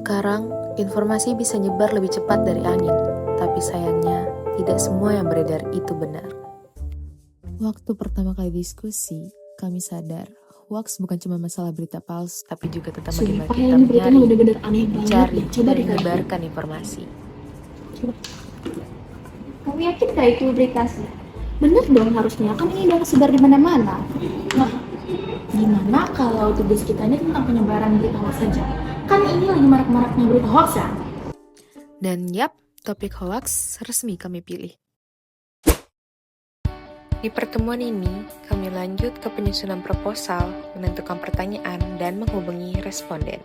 Sekarang, informasi bisa nyebar lebih cepat dari angin, tapi sayangnya tidak semua yang beredar itu benar. Waktu pertama kali diskusi, kami sadar hoax bukan cuma masalah berita palsu, tapi juga tentang bagaimana Sumpah, kita ini beritanya mencari, bener-bener aneh banget. mencari, Coba dan deh kalian. menyebarkan informasi. Kamu yakin gak itu berita sih? Bener dong harusnya, kan ini udah sebar di mana-mana. Nah, gimana kalau tugas kita ini tentang penyebaran berita hoax saja? Kan ini lagi marak-maraknya berita hoax ya? Dan yap, topik hoax resmi kami pilih. Di pertemuan ini, kami lanjut ke penyusunan proposal, menentukan pertanyaan, dan menghubungi responden.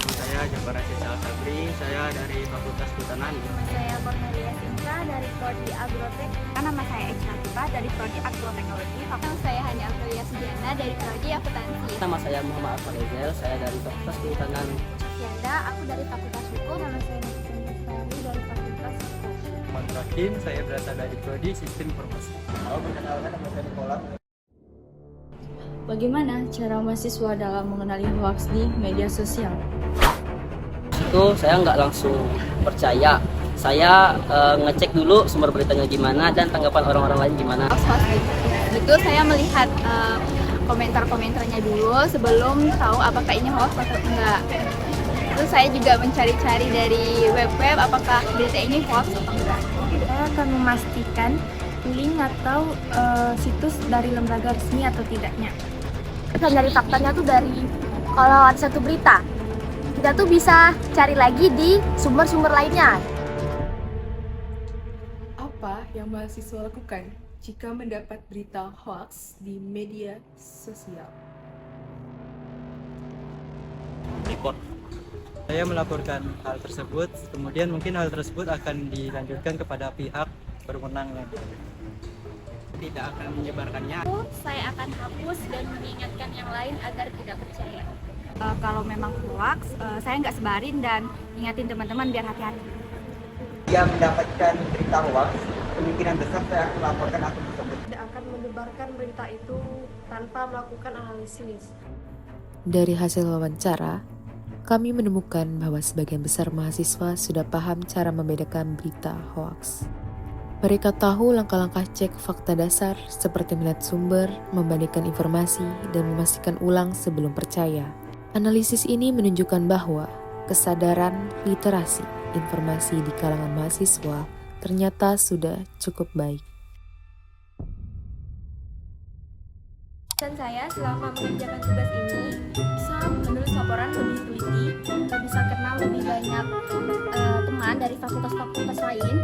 Saya Jabar Aziz Al-Sabri, saya dari Fakultas Kehutanan. Saya Cornelia Sinta dari Prodi Agrotek. Nama saya Eka Tipa dari Prodi Agroteknologi. Nama saya Hani Aprilia Sudiana dari Prodi Akuntansi. Nama saya Muhammad Arfan Ezel, saya dari Fakultas Kehutanan. Yanda, aku dari Fakultas Hukum. Nama saya Nafisa Lestari dari Fakultas Hukum. Muhammad Rakin, saya berasal dari Prodi Sistem Informasi. Halo, perkenalkan nama saya Nikola. Bagaimana cara mahasiswa dalam mengenali hoax di media sosial? Itu saya nggak langsung percaya. Saya ngecek dulu sumber beritanya gimana dan tanggapan orang-orang lain gimana. Betul, saya melihat komentar-komentarnya dulu sebelum tahu apakah ini hoax atau enggak. Terus saya juga mencari-cari dari web-web apakah berita ini hoax atau enggak. Saya akan memastikan link atau situs dari lembaga resmi atau tidaknya. Dan dari faktanya tuh dari kalau ada satu berita, kita tuh bisa cari lagi di sumber-sumber lainnya. Apa yang mahasiswa lakukan jika mendapat berita hoax di media sosial? Report. Saya melaporkan hal tersebut, kemudian mungkin hal tersebut akan dilanjutkan kepada pihak berwenang yang tidak akan menyebarkannya. Saya akan hapus dan mengingatkan yang lain agar tidak percaya. Kalau memang hoax, saya nggak sebarin dan ingatin teman-teman biar hati-hati. Dia mendapatkan berita hoax, kemungkinan besar saya akan melaporkan akun tersebut. Tidak akan menyebarkan berita itu tanpa melakukan analisis. Dari hasil wawancara, kami menemukan bahwa sebagian besar mahasiswa sudah paham cara membedakan berita hoax. Mereka tahu langkah-langkah cek fakta dasar seperti melihat sumber, membandingkan informasi, dan memastikan ulang sebelum percaya. Analisis ini menunjukkan bahwa kesadaran literasi informasi di kalangan mahasiswa ternyata sudah cukup baik. Dan saya selama mengerjakan tugas ini bisa menulis laporan lebih teliti, bisa kenal lebih banyak teman dari fakultas-fakultas lain,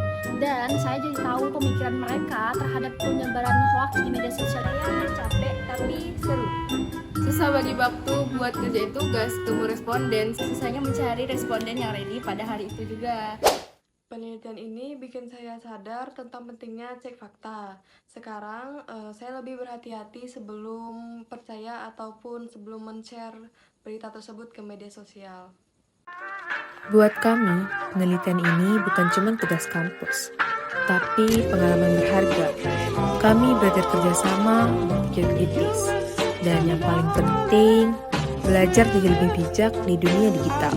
dan saya jadi tahu pemikiran mereka terhadap penyebaran hoax di media sosial. Saya capek tapi seru. Susah bagi waktu buat kerjain tugas, tunggu responden, susahnya mencari responden yang ready pada hari itu juga. Penelitian ini bikin saya sadar tentang pentingnya cek fakta. Sekarang saya lebih berhati-hati sebelum percaya ataupun sebelum men-share berita tersebut ke media sosial. Buat kami, penelitian ini bukan cuma tugas kampus, tapi pengalaman berharga. Kami belajar kerjasama dan pikir kritis. Dan yang paling penting, belajar jadi lebih bijak di dunia digital.